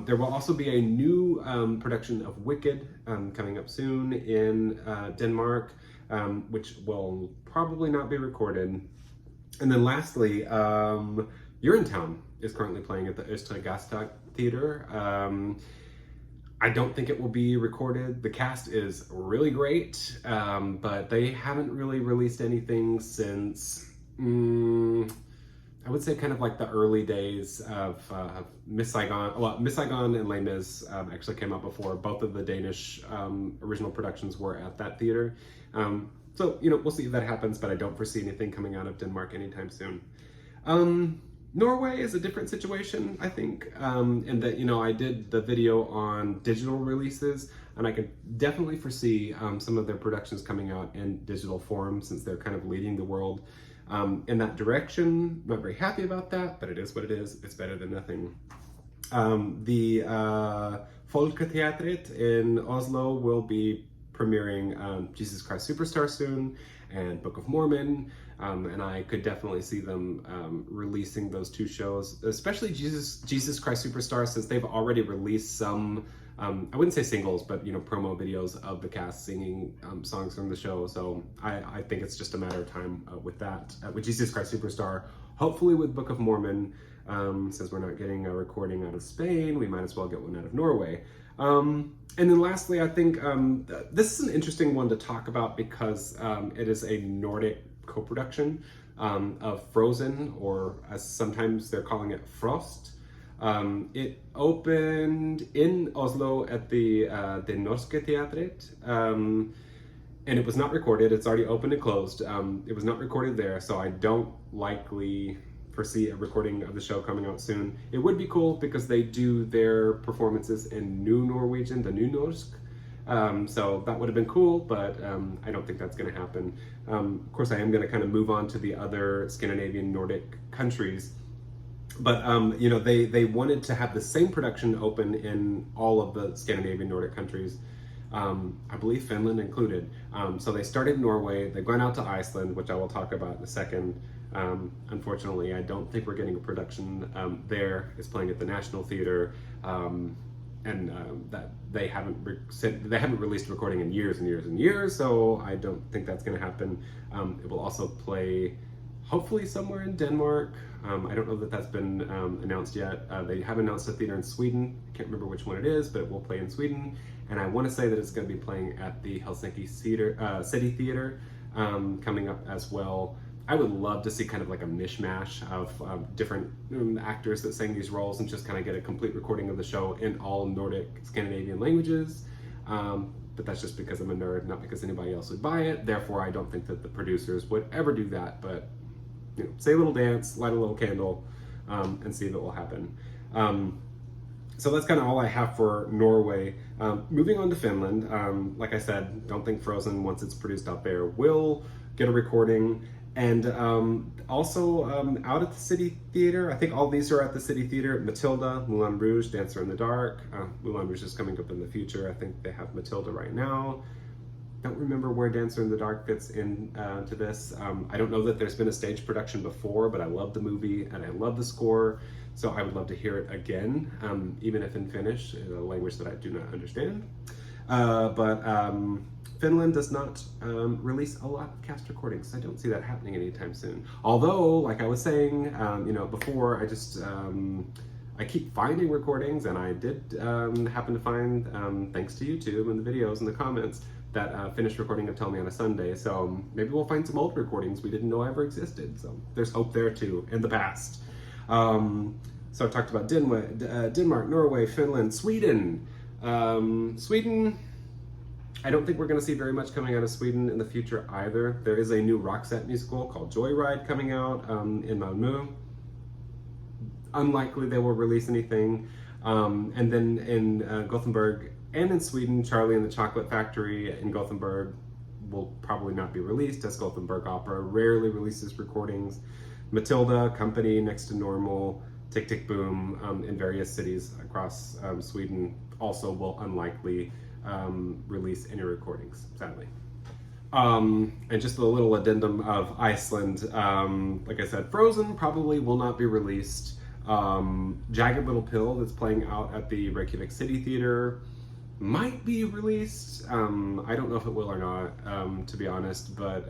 There will also be a new production of Wicked coming up soon in Denmark, which will probably not be recorded. And then lastly, Urinetown is currently playing at the Östergastag Theater. I don't think it will be recorded. The cast is really great, but they haven't really released anything since, I would say kind of like the early days of Miss Saigon. Well, Miss Saigon and Les Mis actually came out before. Both of the Danish original productions were at that theater. So, you know, we'll see if that happens, but I don't foresee anything coming out of Denmark anytime soon. Norway is a different situation, I think, in that, you know, I did the video on digital releases, and I could definitely foresee some of their productions coming out in digital form, since they're kind of leading the world in that direction. Not very happy about that, but it is what it is. It's better than nothing. The Folketeatret in Oslo will be premiering Jesus Christ Superstar soon, and Book of Mormon, and I could definitely see them releasing those two shows, especially Jesus Christ Superstar, since they've already released some, I wouldn't say singles, but, you know, promo videos of the cast singing songs from the show. So I think it's just a matter of time with that. With Jesus Christ Superstar, hopefully with Book of Mormon, since we're not getting a recording out of Spain, we might as well get one out of Norway. And then lastly, I think this is an interesting one to talk about because it is a Nordic co-production of Frozen, or as sometimes they're calling it, Frost. It opened in Oslo at the Norske Teatret, and it was not recorded. It's already opened and closed. It was not recorded there, so I don't likely foresee a recording of the show coming out soon. It would be cool because they do their performances in New Norwegian, the Nynorsk. So that would have been cool, but I don't think that's going to happen. Of course, I am going to kind of move on to the other Scandinavian Nordic countries. But, you know, they wanted to have the same production open in all of the Scandinavian Nordic countries, I believe Finland included. So they started in Norway, they've gone out to Iceland, which I will talk about in a second. Unfortunately, I don't think we're getting a production there. It's playing at the National Theater, and that they haven't released a recording in years and years and years, so I don't think that's going to happen. It will also play hopefully somewhere in Denmark. I don't know that that's been announced yet. They have announced a theater in Sweden. I can't remember which one it is, but it will play in Sweden. And I want to say that it's going to be playing at the Helsinki City Theater coming up as well. I would love to see kind of like a mishmash of different actors that sang these roles and just kind of get a complete recording of the show in all Nordic Scandinavian languages. But that's just because I'm a nerd, not because anybody else would buy it. Therefore, I don't think that the producers would ever do that. But you know, say a little dance, light a little candle, and see if it will happen. So that's kind of all I have for Norway. Moving on to Finland, like I said, don't think Frozen, once it's produced out there, will get a recording. And also out at the City Theater, I think all these are at the City Theater. Matilda, Moulin Rouge, Dancer in the Dark. Moulin Rouge is coming up in the future. I think they have Matilda right now. Don't remember where Dancer in the Dark fits in to this. I don't know that there's been a stage production before, but I love the movie and I love the score. So I would love to hear it again, even if in Finnish, a language that I do not understand. Finland does not release a lot of cast recordings. I don't see that happening anytime soon. Although, like I was saying, before, I keep finding recordings, and I did happen to find, thanks to YouTube and the videos and the comments, that finished recording of Tell Me on a Sunday. So maybe we'll find some old recordings we didn't know ever existed. So there's hope there too in the past. So I've talked about Denmark, Norway, Finland, Sweden. Sweden, I don't think we're going to see very much coming out of Sweden in the future either. There is a new Roxette musical called Joyride coming out in Malmö. Unlikely they will release anything. And then in Gothenburg and in Sweden, Charlie and the Chocolate Factory in Gothenburg will probably not be released, as Gothenburg Opera rarely releases recordings. Matilda, Company, Next to Normal, Tick Tick Boom in various cities across Sweden also will unlikely release any recordings, sadly. And just a little addendum of Iceland. Like I said, Frozen probably will not be released. Jagged Little Pill, that's playing out at the Reykjavik City Theater, might be released. I don't know if it will or not, to be honest, but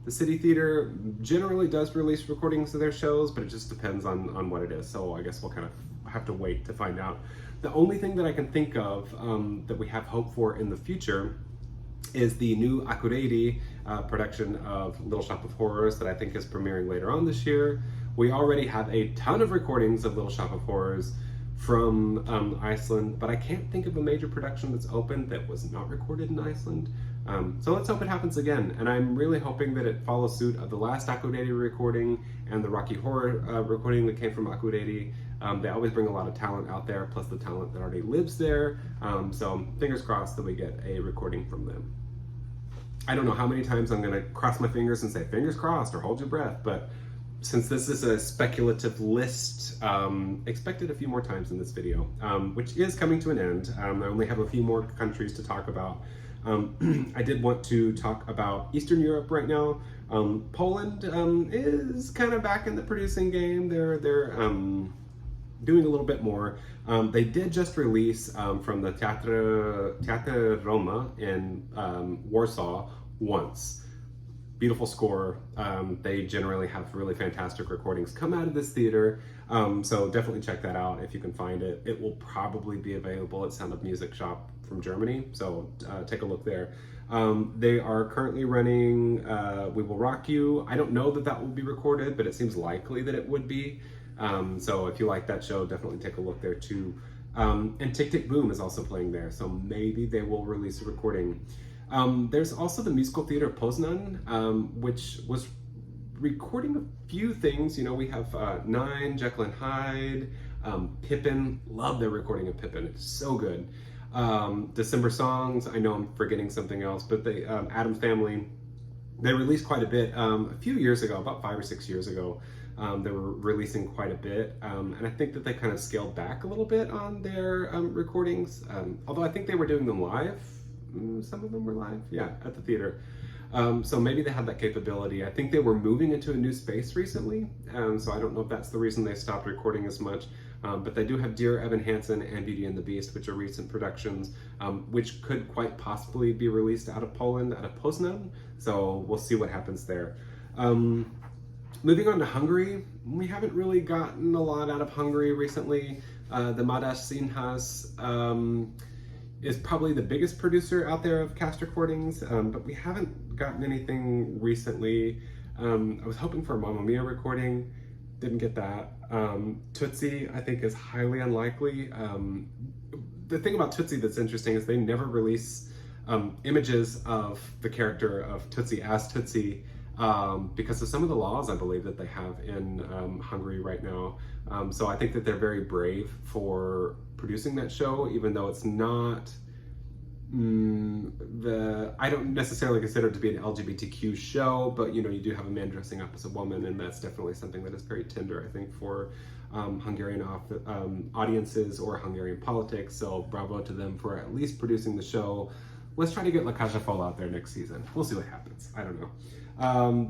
the City Theater generally does release recordings of their shows, but it just depends on what it is. So I guess we'll kind of have to wait to find out. The only thing that I can think of that we have hope for in the future is the new Akureyri production of Little Shop of Horrors that I think is premiering later on this year. We already have a ton of recordings of Little Shop of Horrors from Iceland, but I can't think of a major production that's open that was not recorded in Iceland. So let's hope it happens again, and I'm really hoping that it follows suit of the last Akureyri recording and the Rocky Horror recording that came from Akureyri. They always bring a lot of talent out there, plus the talent that already lives there. So fingers crossed that we get a recording from them. I don't know how many times I'm gonna cross my fingers and say fingers crossed or hold your breath, but since this is a speculative list, expect it a few more times in this video, which is coming to an end. I only have a few more countries to talk about. I did want to talk about Eastern Europe right now. Poland is kind of back in the producing game. They're doing a little bit more. They did just release from the Teatr Roma in Warsaw once. Beautiful score. They generally have really fantastic recordings come out of this theater. So definitely check that out if you can find it. It will probably be available at Sound of Music Shop from Germany. So take a look there. They are currently running We Will Rock You. I don't know that that will be recorded, but it seems likely that it would be. So if you like that show, definitely take a look there too. And Tick Tick Boom is also playing there. So maybe they will release a recording. There's also the musical theater Poznan, which was recording a few things. You know, we have Nine, Jekyll and Hyde, Pippin. Love their recording of Pippin. It's so good. December Songs. I know I'm forgetting something else, but the Addams Family, they released quite a bit a few years ago, about 5 or 6 years ago. They were releasing quite a bit, and I think that they kind of scaled back a little bit on their recordings, although I think they were doing them live. Some of them were live, yeah, at the theater. So maybe they had that capability. I think they were moving into a new space recently, so I don't know if that's the reason they stopped recording as much. But they do have Dear Evan Hansen and Beauty and the Beast, which are recent productions, which could quite possibly be released out of Poland, out of Poznan. So we'll see what happens there. Moving on to Hungary, we haven't really gotten a lot out of Hungary recently. The Madás Színház is probably the biggest producer out there of cast recordings, but we haven't gotten anything recently. I was hoping for a Mamma Mia recording, didn't get that. Tootsie, I think, is highly unlikely. The thing about Tootsie that's interesting is they never release images of the character of Tootsie as Tootsie because of some of the laws, I believe, that they have in Hungary right now. So I think that they're very brave for producing that show, even though it's not I don't necessarily consider it to be an LGBTQ show, but you know, you do have a man dressing up as a woman, and that's definitely something that is very tender, I think, for Hungarian audiences or Hungarian politics. So bravo to them for at least producing the show. Let's try to get La Cage Fall out there next season. We'll see what happens. I don't know.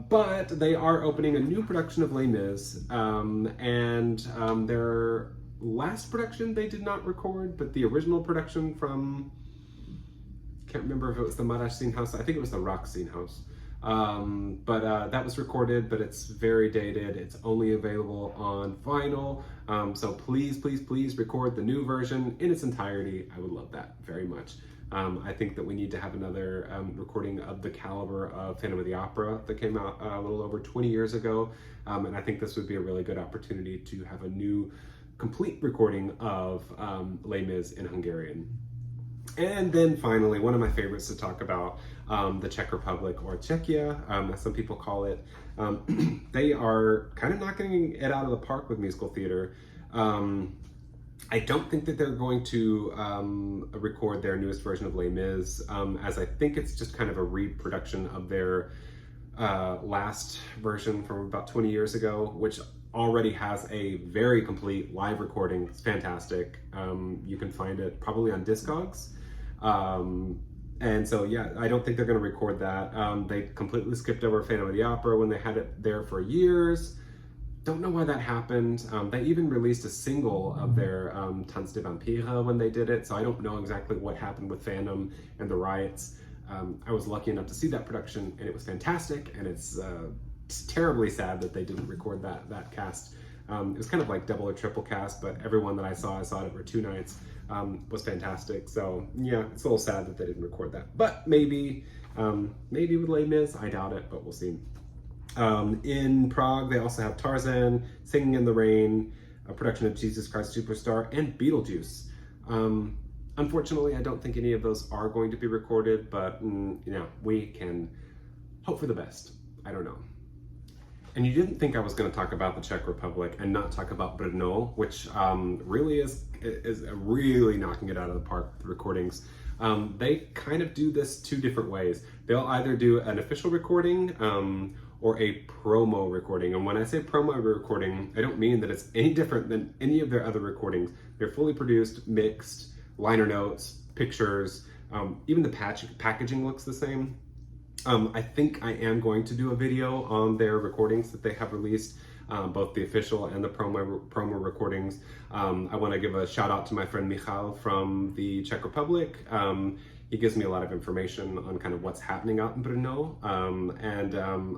But they are opening a new production of Les Mis, and their last production they did not record, but the original production from, can't remember if it was the Madás Színház, I think it was the Rock Színház. But that was recorded, but it's very dated. It's only available on vinyl. So please, please, please record the new version in its entirety. I would love that very much. I think that we need to have another recording of the caliber of Phantom of the Opera that came out a little over 20 years ago. And I think this would be a really good opportunity to have a new complete recording of Les Mis in Hungarian. And then finally, one of my favorites to talk about, the Czech Republic, or Czechia, as some people call it. They are kind of knocking it out of the park with musical theater. I don't think that they're going to record their newest version of Les Mis, as I think it's just kind of a reproduction of their last version from about 20 years ago, which already has a very complete live recording. It's fantastic. You can find it probably on Discogs. And so, yeah, I don't think they're going to record that. They completely skipped over Phantom of the Opera when they had it there for years. Don't know why that happened. They even released a single of their Tanz der Vampire when they did it, so I don't know exactly what happened with Phantom and the riots. I was lucky enough to see that production, and it was fantastic, and it's terribly sad that they didn't record that cast. It was kind of like double or triple cast, but everyone that I saw it over 2 nights, was fantastic. So yeah, it's a little sad that they didn't record that, but maybe with Les Mis, I doubt it, but we'll see. In Prague, they also have Tarzan, Singing in the Rain, a production of Jesus Christ Superstar, and Beetlejuice. Unfortunately, I don't think any of those are going to be recorded, but you know, we can hope for the best. I don't know. And you didn't think I was going to talk about the Czech Republic and not talk about Brno, which really is really knocking it out of the park with recordings. They kind of do this 2 different ways. They'll either do an official recording or a promo recording. And when I say promo recording, I don't mean that it's any different than any of their other recordings. They're fully produced, mixed, liner notes, pictures, even the packaging looks the same. I think I am going to do a video on their recordings that they have released, both the official and the promo recordings. I want to give a shout out to my friend Michal from the Czech Republic. He gives me a lot of information on kind of what's happening out in Brno, and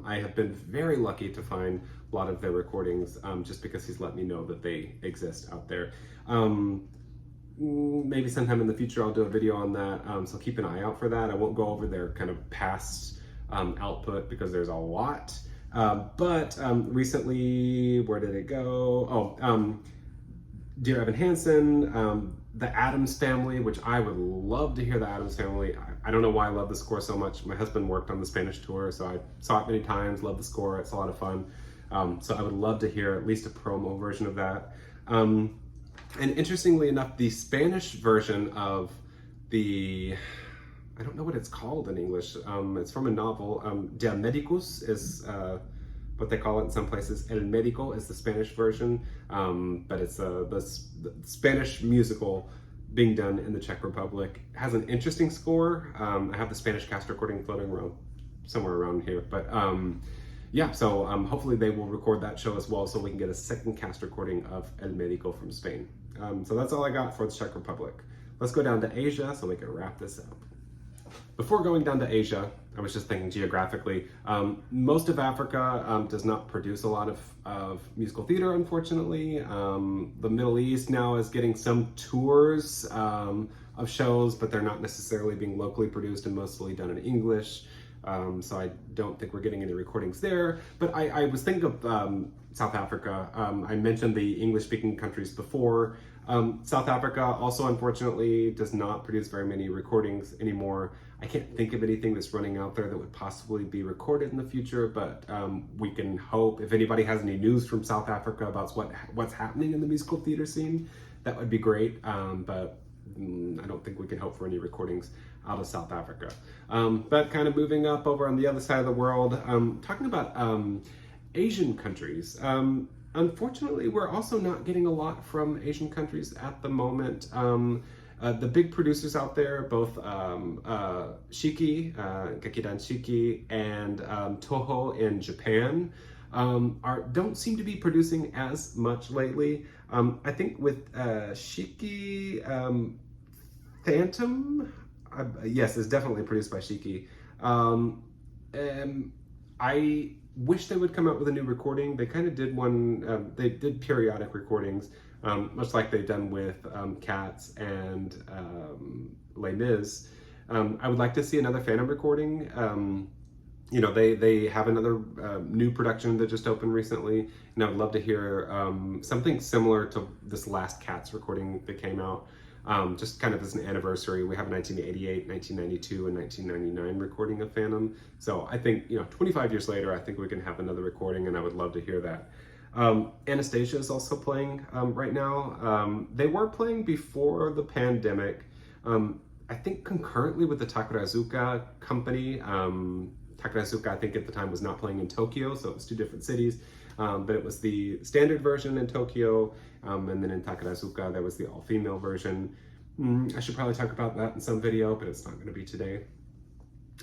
I have been very lucky to find a lot of their recordings just because he's let me know that they exist out there. Maybe sometime in the future I'll do a video on that, so keep an eye out for that. I won't go over their kind of past output because there's a lot, but recently, where did it go? Dear Evan Hansen, the Addams Family, which I would love to hear the Addams Family. I don't know why I love the score so much. My husband worked on the Spanish tour, so I saw it many times, love the score, it's a lot of fun. So I would love to hear at least a promo version of that. And interestingly enough, the Spanish version of the, I don't know what it's called in English. It's from a novel. De Medicus is what they call it in some places. El Médico is the Spanish version, but it's the Spanish musical being done in the Czech Republic. It has an interesting score. I have the Spanish cast recording floating around somewhere around here, but yeah, so hopefully they will record that show as well, so we can get a second cast recording of El Médico from Spain. So that's all I got for the Czech Republic. Let's go down to Asia so we can wrap this up. Before going down to Asia, I was just thinking geographically, most of Africa does not produce a lot of musical theater, unfortunately. The Middle East now is getting some tours of shows, but they're not necessarily being locally produced and mostly done in English. So I don't think we're getting any recordings there. But I was thinking of South Africa. I mentioned the English-speaking countries before. South Africa also, unfortunately, does not produce very many recordings anymore. I can't think of anything that's running out there that would possibly be recorded in the future, but we can hope. If anybody has any news from South Africa about what's happening in the musical theater scene, that would be great. But I don't think we can hope for any recordings out of South Africa. But kind of moving up over on the other side of the world, talking about Asian countries. Unfortunately, we're also not getting a lot from Asian countries at the moment. The big producers out there, both Shiki, Gekidan Shiki, and Toho in Japan, don't seem to be producing as much lately. I think with Shiki, Phantom, yes, it's definitely produced by Shiki. I wish they would come out with a new recording. They kind of did one, they did periodic recordings, much like they've done with Cats and Les Mis. I would like to see another Phantom recording. You know, they have another new production that just opened recently, and I would love to hear something similar to this last Cats recording that came out. Just kind of as an anniversary. We have a 1988, 1992, and 1999 recording of Phantom. So I think, 25 years later, I think we can have another recording, and I would love to hear that. Anastasia is also playing right now. They were playing before the pandemic. I think concurrently with the Takarazuka company. Takarazuka, I think at the time, was not playing in Tokyo, so it was two different cities. But it was the standard version in Tokyo, and then in Takarazuka there was the all-female version. I should probably talk about that in some video, but it's not going to be today.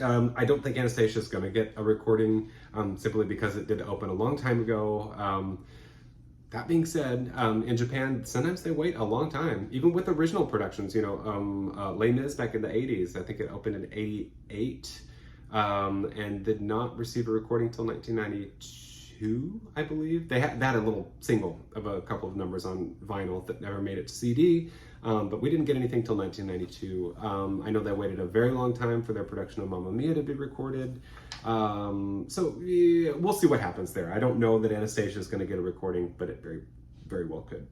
I don't think Anastasia is going to get a recording simply because it did open a long time ago. That being said, in Japan, sometimes they wait a long time, even with original productions. Les Mis back in the 80s, I think it opened in 88, and did not receive a recording till 1992. I believe they had a little single of a couple of numbers on vinyl that never made it to CD, but we didn't get anything till 1992. I know they waited a very long time for their production of Mamma Mia to be recorded, so yeah, we'll see what happens there. I don't know that Anastasia is going to get a recording, but it very, very well could.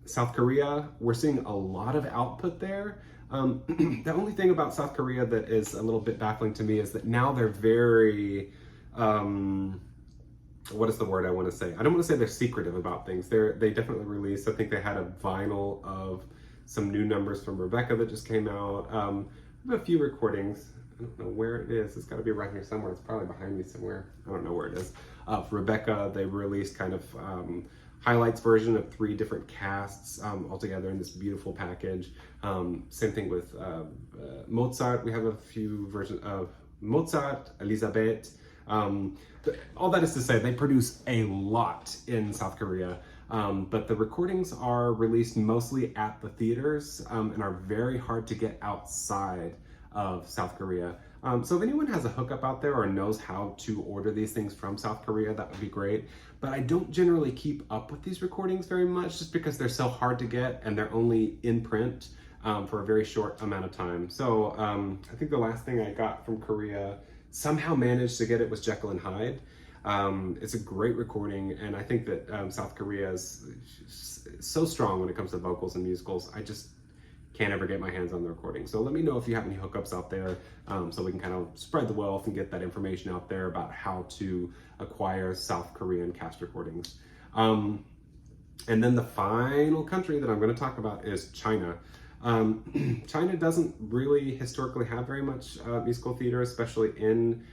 South Korea, we're seeing a lot of output there. The only thing about South Korea that is a little bit baffling to me is that now they're very what is the word I want to say? I don't want to say they're secretive about things. They definitely released, I think they had a vinyl of some new numbers from Rebecca that just came out. I have a few recordings. I don't know where it is. It's got to be right here somewhere. It's probably behind me somewhere. I don't know where it is. For Rebecca, they released kind of highlights version of 3 different casts all together in this beautiful package. Same thing with Mozart. We have a few versions of Mozart, Elisabeth. All that is to say, they produce a lot in South Korea, but the recordings are released mostly at the theaters and are very hard to get outside of South Korea. So if anyone has a hookup out there or knows how to order these things from South Korea, that would be great. But I don't generally keep up with these recordings very much just because they're so hard to get and they're only in print for a very short amount of time. So I think the last thing I got from Korea, somehow managed to get it, was Jekyll and Hyde. It's a great recording, and I think that South Korea is so strong when it comes to vocals and musicals. I just can't ever get my hands on the recording. So let me know if you have any hookups out there, so we can kind of spread the wealth and get that information out there about how to acquire South Korean cast recordings. And then the final country that I'm going to talk about is China. China doesn't really historically have very much musical theater, especially in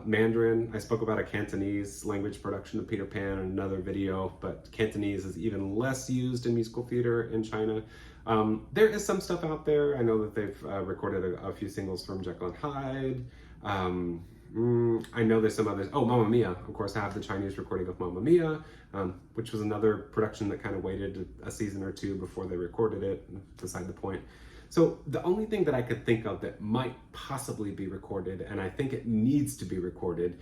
Mandarin. I spoke about a Cantonese language production of Peter Pan in another video, but Cantonese is even less used in musical theater in China. There is some stuff out there. I know that they've recorded a few singles from Jekyll and Hyde. I know there's some others. Oh, Mamma Mia. Of course, I have the Chinese recording of Mamma Mia, which was another production that kind of waited a season or two before they recorded it, beside the point. So the only thing that I could think of that might possibly be recorded, and I think it needs to be recorded,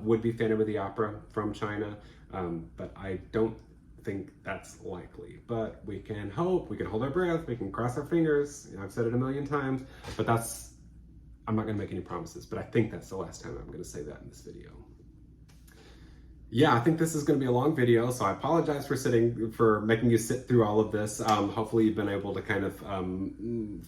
would be Phantom of the Opera from China, but I don't think that's likely. But we can hope, we can hold our breath, we can cross our fingers. I've said it a million times, but I'm not gonna make any promises, but I think that's the last time I'm gonna say that in this video. Yeah, I think this is going to be a long video, so I apologize for making you sit through all of this. Hopefully you've been able to kind of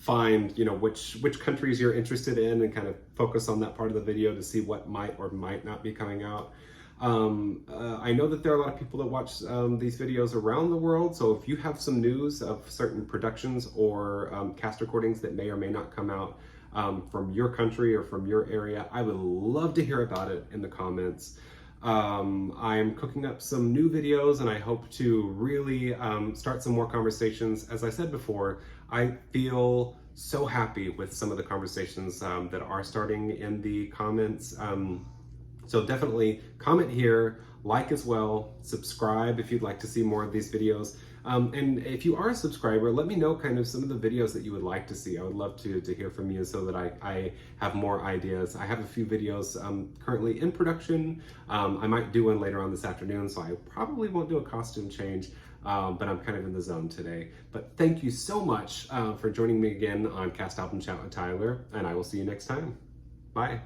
find, which countries you're interested in and kind of focus on that part of the video to see what might or might not be coming out. I know that there are a lot of people that watch these videos around the world, so if you have some news of certain productions or cast recordings that may or may not come out from your country or from your area, I would love to hear about it in the comments. I'm cooking up some new videos and I hope to really start some more conversations. As I said before, I feel so happy with some of the conversations that are starting in the comments. So definitely comment here, like as well, subscribe if you'd like to see more of these videos. And if you are a subscriber, let me know kind of some of the videos that you would like to see. I would love to hear from you so that I have more ideas. I have a few videos currently in production. I might do one later on this afternoon, so I probably won't do a costume change, but I'm kind of in the zone today. But thank you so much for joining me again on Cast Album Chat with Tyler, and I will see you next time. Bye.